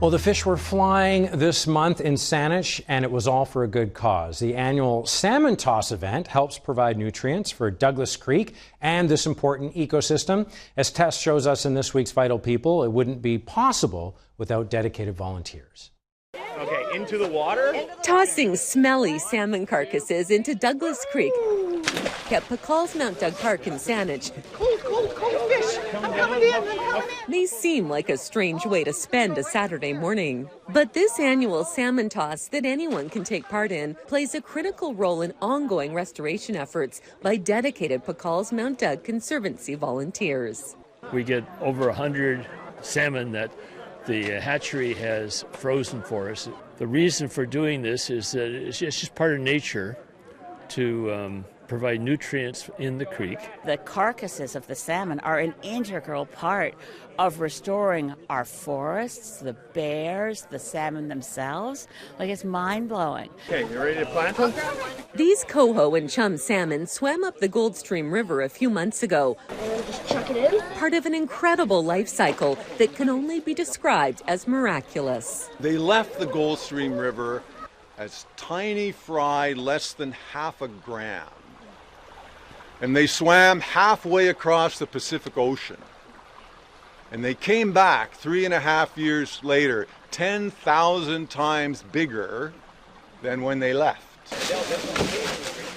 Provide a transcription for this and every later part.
Well, the fish were flying this month in Saanich, and it was all for a good cause. The annual Salmon Toss event helps provide nutrients for Douglas Creek and this important ecosystem. As Tess shows us in this week's Vital People, it wouldn't be possible without dedicated volunteers. Okay, into the water. Tossing smelly salmon carcasses into Douglas Creek at PKOLS-Mount Doug Park in Saanich. Cold fish. I'm coming in. They seem like a strange way to spend a Saturday morning. But this annual salmon toss that anyone can take part in plays a critical role in ongoing restoration efforts by dedicated PKOLS-Mount Doug Conservancy volunteers. We get over 100 salmon that the hatchery has frozen for us. The reason for doing this is that it's just part of nature to provide nutrients in the creek. The carcasses of the salmon are an integral part of restoring our forests, the bears, the salmon themselves. Like, it's mind-blowing. Okay, you ready to plant? These coho and chum salmon swam up the Gold Stream River a few months ago. And just chuck it in. Part of an incredible life cycle that can only be described as miraculous. They left the Gold Stream River as tiny fry, less than half a gram. And they swam halfway across the Pacific Ocean. And they came back 3.5 years later, 10,000 times bigger than when they left.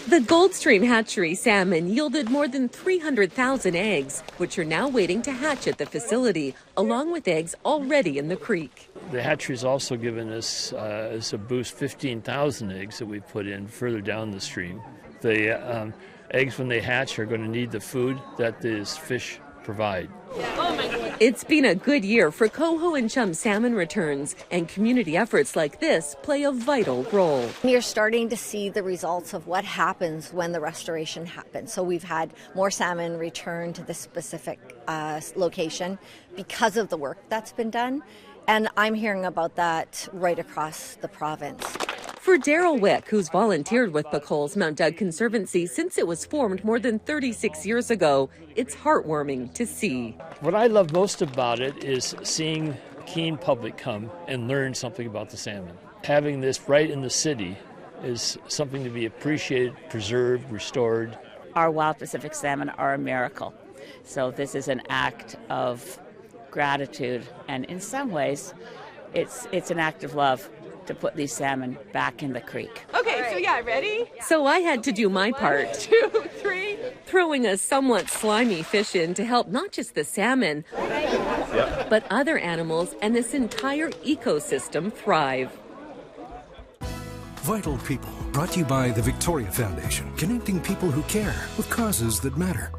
The Gold Stream hatchery salmon yielded more than 300,000 eggs, which are now waiting to hatch at the facility, along with eggs already in the creek. The hatchery's also given us, as a boost, 15,000 eggs that we put in further down the stream. The eggs, when they hatch, are going to need the food that these fish provide. It's been a good year for coho and chum salmon returns, and community efforts like this play a vital role. You're starting to see the results of what happens when the restoration happens. So we've had more salmon return to this specific location because of the work that's been done, and I'm hearing about that right across the province. For Daryl Wick, who's volunteered with PKOLS-Mount Doug Conservancy since it was formed more than 36 years ago, it's heartwarming to see. What I love most about it is seeing the keen public come and learn something about the salmon. Having this right in the city is something to be appreciated, preserved, restored. Our wild Pacific salmon are a miracle. So this is an act of gratitude, and in some ways, it's an act of love to put these salmon back in the creek. Okay, so yeah, ready? So I had to do my part. 1, 2, 3. Throwing a somewhat slimy fish in to help not just the salmon, but other animals and this entire ecosystem thrive. Vital People, brought to you by the Victoria Foundation, connecting people who care with causes that matter.